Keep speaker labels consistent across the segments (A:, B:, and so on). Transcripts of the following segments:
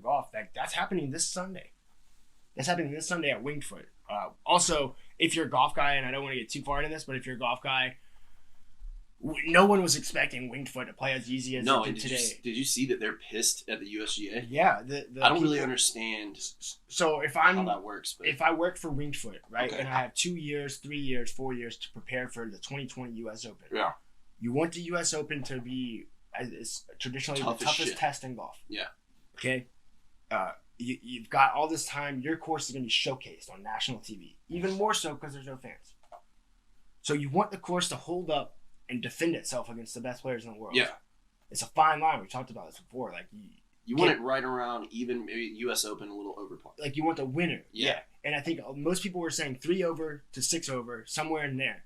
A: golf. That's happening this Sunday. That's happening this Sunday at Winged Foot. Also, if you're a golf guy, and I don't want to get too far into this, but if you're a golf guy, no one was expecting Winged Foot to play as easy as it did today.
B: Did you see that they're pissed at the USGA?
A: Yeah.
B: I don't really understand
A: how
B: that works. But.
A: If I work for Winged Foot, right, and I have 2 years, 3 years, 4 years to prepare for the 2020 U.S. Open.
B: Yeah.
A: You want the U.S. Open to be traditionally the toughest test in golf.
B: Yeah.
A: Okay? You've got all this time. Your course is going to be showcased on national TV. Even more so because there's no fans. So you want the course to hold up and defend itself against the best players in the world.
B: Yeah.
A: It's a fine line. We talked about this before. Like
B: you want it right around even, maybe U.S. Open a little over par.
A: Like you want the winner.
B: Yeah.
A: And I think most people were saying 3 over to 6 over, somewhere in there,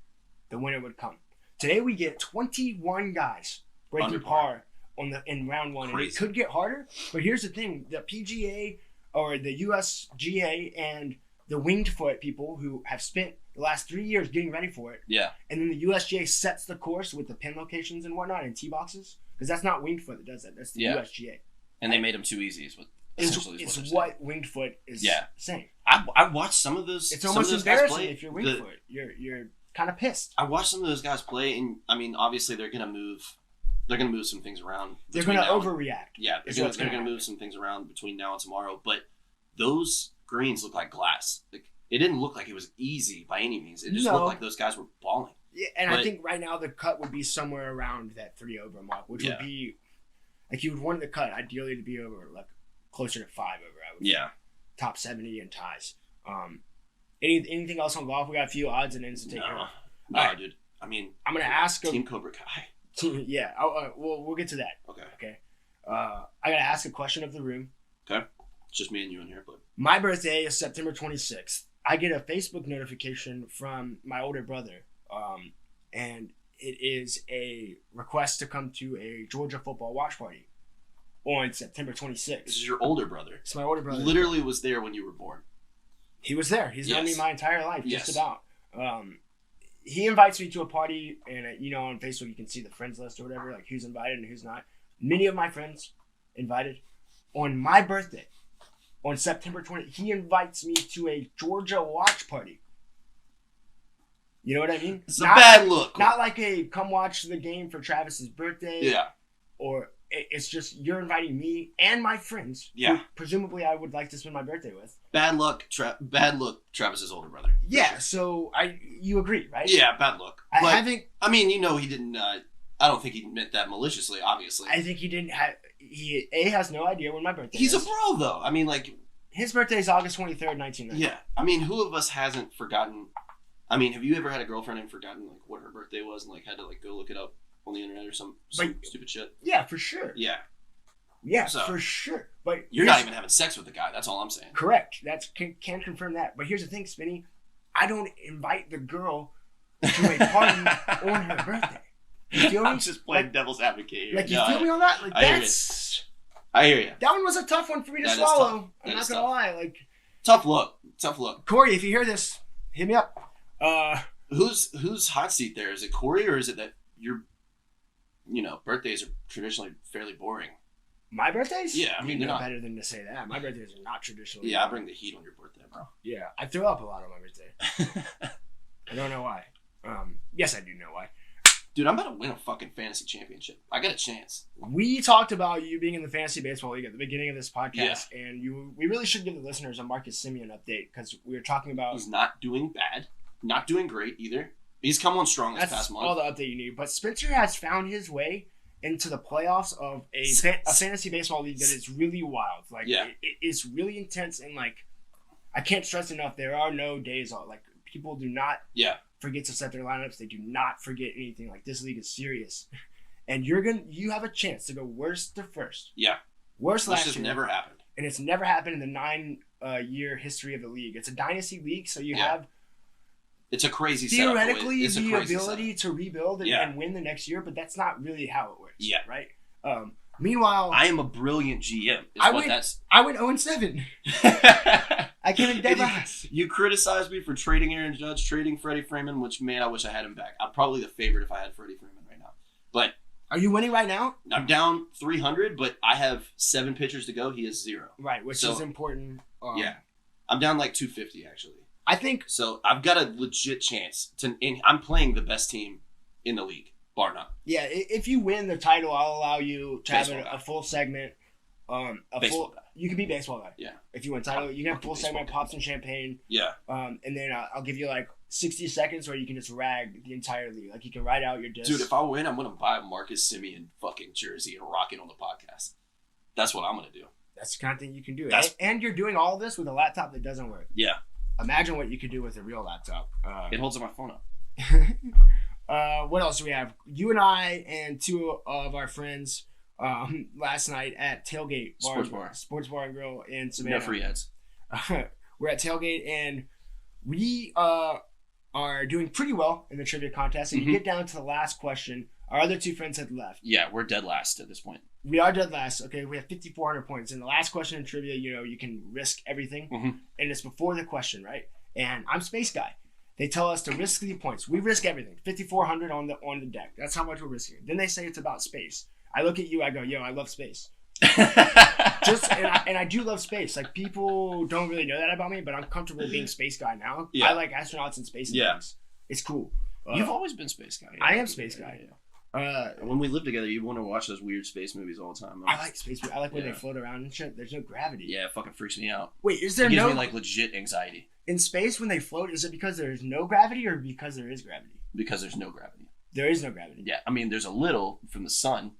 A: the winner would come. Today we get 21 guys breaking par in round one.
B: Crazy.
A: And it could get harder, but here's the thing. The PGA or the USGA and the Winged Foot people who have spent the last 3 years getting ready for it.
B: Yeah.
A: And then the USGA sets the course with the pin locations and whatnot and tee boxes. Because that's not Winged Foot that does that. That's the USGA.
B: And they made them too easy.
A: It's what Winged Foot is saying.
B: I watched some of those.
A: It's almost embarrassing if you're Winged Foot. You're kind of pissed.
B: I watched some of those guys play, and I mean, obviously they're gonna move. They're gonna move some things around.
A: They're gonna overreact.
B: Yeah, they're gonna move some things around between now and tomorrow. But those greens look like glass. Like it didn't look like it was easy by any means. It just looked like those guys were balling.
A: Yeah, and I think right now the cut would be somewhere around that 3 over mark, which would be like you would want the cut ideally to be over like closer to 5 over. I would say. Top 70 and ties. Anything else on golf? We got a few odds and ends to take care of.
B: No, dude. I mean,
A: I'm gonna ask
B: Team Cobra Kai.
A: Yeah. We'll get to that.
B: Okay.
A: I gotta ask a question of the room.
B: Okay. It's just me and you in here, but
A: my birthday is September 26th. I get a Facebook notification from my older brother, and it is a request to come to a Georgia football watch party on September 26th.
B: This is your older brother.
A: It's my older brother.
B: Literally was there when you were born.
A: He was there. He's known me my entire life, just about. He invites me to a party, and on Facebook you can see the friends list or whatever, like who's invited and who's not. Many of my friends invited. On my birthday, on September 20th, he invites me to a Georgia watch party. You know what I mean?
B: It's a bad look.
A: Not like a come watch the game for Travis's birthday.
B: Yeah.
A: Or it's just you're inviting me and my friends.
B: Yeah.
A: Who presumably I would like to spend my birthday with.
B: Bad luck. Travis's older brother.
A: Yeah. So you agree, right?
B: Yeah. Bad luck.
A: I think.
B: I mean, he didn't. I don't think he meant that maliciously. Obviously.
A: I think he didn't have. He has no idea when my birthday is.
B: He's a bro, though. I mean, like.
A: His birthday is August 23rd, 1990.
B: Yeah. I mean, who of us hasn't forgotten? I mean, have you ever had a girlfriend and forgotten like what her birthday was and like had to like go look it up on the internet or some stupid shit?
A: Yeah, for sure.
B: Yeah.
A: Yeah, for sure. But
B: you're not even having sex with the guy. That's all I'm saying.
A: Correct. Can confirm that. But here's the thing, Spinny. I don't invite the girl to a party on her birthday. You feel me?
B: I'm just playing devil's advocate here.
A: Like, you feel me on that? Like,
B: I hear you.
A: That one was a tough one for me to swallow. I'm not gonna lie. Like,
B: tough look.
A: Corey, if you hear this, hit me up.
B: Who's hot seat there? Is it Corey or is it that your birthdays are traditionally fairly boring?
A: My birthdays?
B: Yeah, I mean they're not
A: better than to say that. My birthdays are not traditionally.
B: Yeah, boring. I bring the heat on your birthday, bro.
A: Yeah, I threw up a lot on my birthday. I don't know why. Yes, I do know why.
B: Dude, I'm about to win a fucking fantasy championship. I got a chance.
A: We talked about you being in the fantasy baseball league at the beginning of this podcast, and we really should give the listeners a Marcus Semien update because we were talking about.
B: He's not doing bad, not doing great either. He's come on strong this past month.
A: That's all the update you need. But Spencer has found his way into the playoffs of a fantasy baseball league that is really wild. Like, it's really intense, and like, I can't stress enough. There are no days off. Like, people do not. Forget to set their lineups. They do not forget anything. Like, this league is serious, and you have a chance to go worst to first. Yeah, worst last year. This has never happened, and it's never happened in the 9-year history of the league. It's a dynasty league, so you have. It's a crazy theoretically the ability to rebuild and win the next year, but that's not really how it works. Yeah, right. Meanwhile, I am a brilliant GM. I went 0-7. I can endeavor. You criticized me for trading Aaron Judge, trading Freddie Freeman, which, man, I wish I had him back. I'm probably the favorite if I had Freddie Freeman right now. But Are you winning right now?
B: I'm down 300, but I have 7 pitchers to go. He has 0.
A: Right, which is important.
B: Yeah. I'm down like 250, actually.
A: I think...
B: So I've got a legit chance to... And I'm playing the best team in the league, bar none.
A: Yeah, if you win the title, I'll allow you to have a full segment. You can be baseball guy.
B: Yeah.
A: If you win title, you can have a full segment, pop some champagne.
B: Yeah.
A: And then I'll give you like 60 seconds where you can just rag the entire league. Like you can write out your disc.
B: Dude, if I win, I'm gonna buy a Marcus Semien fucking jersey and rock it on the podcast. That's what I'm gonna do.
A: That's the kind of thing you can do. And you're doing all this with a laptop that doesn't work.
B: Yeah.
A: Imagine what you could do with a real laptop.
B: It holds my phone up.
A: What else do we have? You and I and 2 of our friends last night at Tailgate Sports Bar and Grill in Savannah.
B: No free ads.
A: We're at Tailgate and we are doing pretty well in the trivia contest. And you get down to the last question. Our other 2 friends had left.
B: Yeah, we're dead last at this point.
A: We are dead last. Okay, we have 5,400 points. And the last question in trivia, you can risk everything. And it's before the question, right? And I'm Space Guy. They tell us to risk the points. We risk everything. 5,400 on the deck. That's how much we're risking. Then they say it's about space. I look at you. I go, yo, I love space. And I do love space. Like people don't really know that about me, but I'm comfortable being Space Guy now. Yeah. I like astronauts in space and things. It's cool.
B: You've always been Space Guy.
A: I am Space Guy.
B: Yeah. When we live together, you want to watch those weird space movies all the time.
A: I like space. I like when they float around and shit. There's no gravity.
B: Yeah, it fucking freaks me out.
A: Wait, is there
B: it gives me like legit anxiety.
A: In space, when they float, is it because there's no gravity or because there is gravity?
B: Because there's no gravity.
A: There is no gravity.
B: Yeah, I mean, there's a little from the sun.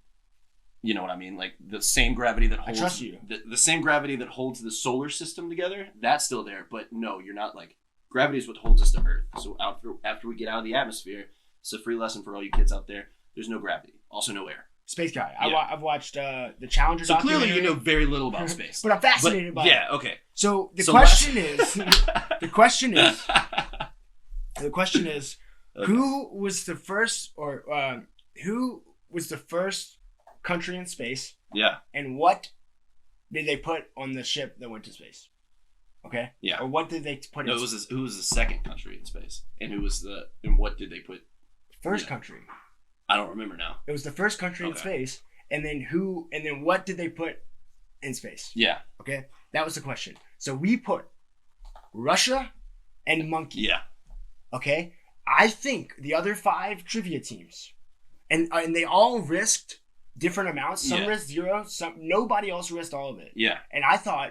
B: You know what I mean? Like the same gravity that holds.
A: I trust you.
B: The same gravity that holds the solar system together. That's still there, but no, you're not like gravity is what holds us to Earth. So after we get out of the atmosphere, it's a free lesson for all you kids out there. There's no gravity. Also, no air.
A: Space Guy. Yeah. I've watched the Challenger.
B: So clearly, you know very little about space.
A: But I'm fascinated by it.
B: Yeah. Okay.
A: So the question is, okay. Who was the first, or who was the first country in space?
B: Yeah.
A: And what did they put on the ship that went to space? Okay.
B: Yeah.
A: Or what did they put?
B: No, who was the second country in space, and what did they put?
A: First country.
B: I don't remember now.
A: It was the first country in space, and then what did they put in space?
B: Yeah.
A: Okay, that was the question. So we put Russia and Monkey.
B: Yeah.
A: Okay, I think the other 5 trivia teams, and they all risked different amounts. Some risked 0. Nobody else risked all of it.
B: Yeah.
A: And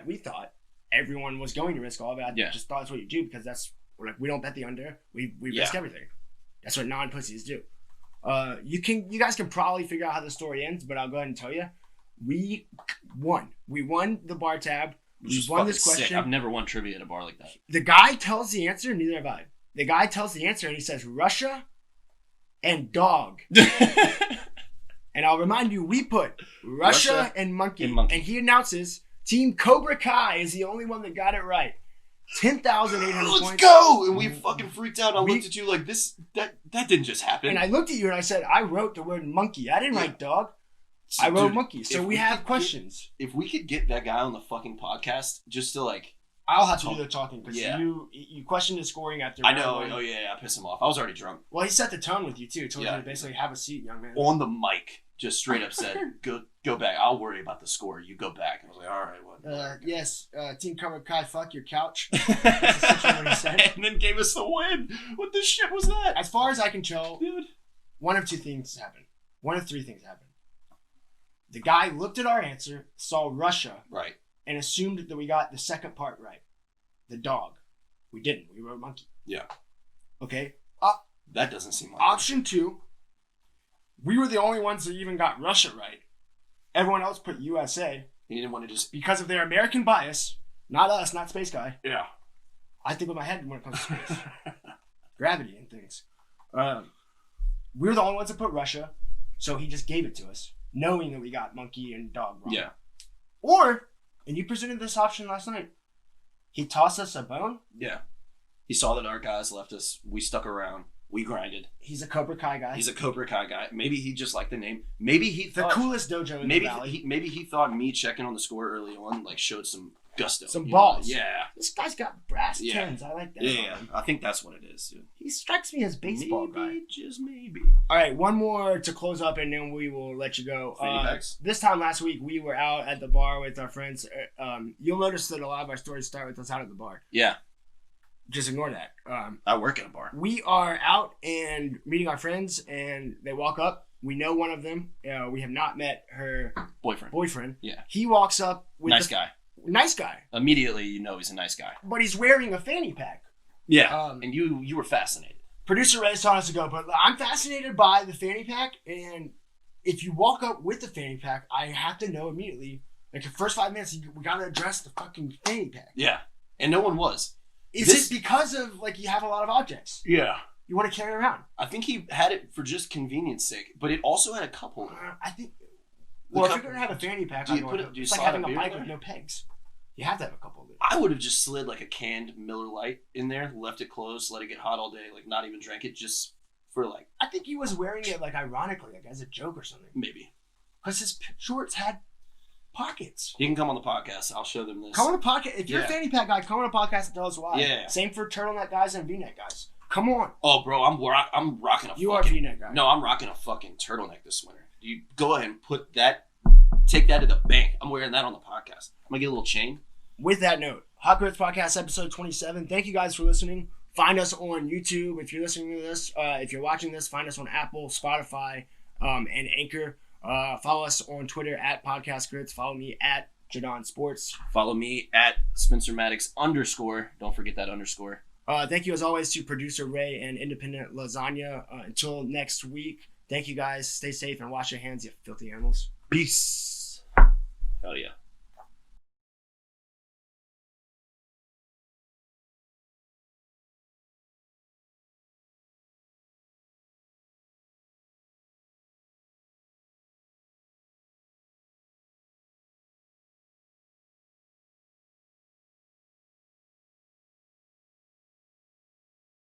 A: we thought everyone was going to risk all of it. I just thought that's what you do because we don't bet the under. We risk everything. That's what non-pussies do. You guys can probably figure out how the story ends, but I'll go ahead and tell you. We won. We won the bar tab. We won this question.
B: Sick. I've never won trivia at a bar like that.
A: The guy tells the answer, neither have I. The guy tells the answer and he says Russia and dog. And I'll remind you, we put Russia and monkey. And he announces Team Cobra Kai is the only one that got it right. 10,800 points.
B: Let's go! And we fucking freaked out. I looked at you like this. That didn't just happen.
A: And I looked at you and I said, I wrote the word monkey. I didn't write dog. So, I wrote monkey. So we have questions.
B: If we could get that guy on the fucking podcast, just to like,
A: I'll have to do the talking because you questioned his scoring after.
B: I know. Oh yeah, I pissed him off. I was already drunk.
A: Well, he set the tone with you too. Told you to basically have a seat, young man.
B: On the mic, just straight up said, "Go back. I'll worry about the score. You go back." I was like, "All right, what?"
A: Yes, Team Cobra Kai, fuck your couch. That's essentially what he said.
B: And then gave us the win. What the shit was that?
A: As far as I can tell,
B: dude,
A: one of 2 things happened. One of 3 things happened. The guy looked at our answer, saw Russia,
B: right,
A: and assumed that we got the second part right. The dog. We didn't. We wrote monkey.
B: Yeah.
A: Okay.
B: That doesn't seem like
A: option 2. We were the only ones that even got Russia right. Everyone else put USA.
B: He didn't want to just
A: because of their American bias. Not us. Not Space Guy.
B: Yeah.
A: I think with my head when it comes to space, gravity and things. We were the only ones that put Russia, so he just gave it to us, knowing that we got monkey and dog wrong.
B: Yeah.
A: And you presented this option last night. He tossed us a bone?
B: Yeah. He saw that our guys left us. We stuck around. We grinded.
A: He's a Cobra Kai guy.
B: He's a Cobra Kai guy. Maybe he just liked the name. Maybe he thought...
A: The coolest dojo in the valley.
B: Maybe he thought me checking on the score early on, like, showed some gusto.
A: Some balls.
B: Yeah.
A: This guy's got brass tens. I like that.
B: Yeah. I think that's what it is, dude.
A: He strikes me as baseball guy.
B: Just maybe.
A: All right, one more to close up, and then we will let you go. This time last week, we were out at the bar with our friends. You'll notice that a lot of our stories start with us out at the bar.
B: Yeah.
A: Just ignore that.
B: I work at a bar.
A: We are out and meeting our friends, and they walk up. We know one of them. We have not met her boyfriend.
B: Yeah.
A: He walks up with
B: nice guy.
A: Nice guy.
B: Immediately, you know he's a nice guy.
A: But he's wearing a fanny pack.
B: Yeah. And you were fascinated.
A: Producer Ray's taught us to go, but I'm fascinated by the fanny pack, and if you walk up with the fanny pack, I have to know immediately. Like the first 5 minutes, we gotta address the fucking fanny pack.
B: Yeah. And no one was.
A: Is it because of, like, you have a lot of objects?
B: Yeah.
A: You want to carry around?
B: I think he had it for just convenience sake, but it also had a cup holder.
A: I think... Well, if you're going to have a fanny pack, it's like having a bike with no pegs. You have to have a couple of it.
B: I would have just slid, like, a canned Miller Lite in there, left it closed, let it get hot all day, like, not even drank it, just for, like...
A: I think he was wearing it, like, ironically, like, as a joke or something.
B: Maybe.
A: Because his shorts had... pockets.
B: You can come on the podcast. I'll show them this.
A: Come on the podcast. If you're a fanny pack guy, come on the podcast and tell us why.
B: Yeah.
A: Same for turtleneck guys and V-neck guys. Come on.
B: Oh, bro, I'm rocking a
A: You are a V-neck guy.
B: No, I'm rocking a fucking turtleneck this winter. You go ahead and take that to the bank. I'm wearing that on the podcast. I'm going to get a little chain.
A: With that note, Hot Grits Podcast episode 27. Thank you guys for listening. Find us on YouTube if you're listening to this. If you're watching this, find us on Apple, Spotify, and Anchor. Follow us on Twitter at Podcast Grits. Follow me at Jaudon Sports.
B: Follow me at Spencer Maddox _. Don't forget that underscore.
A: Thank you as always to producer Ray and Independent Lasagna. Until next week, thank you guys. Stay safe and wash your hands, you filthy animals.
B: Peace. Hell yeah.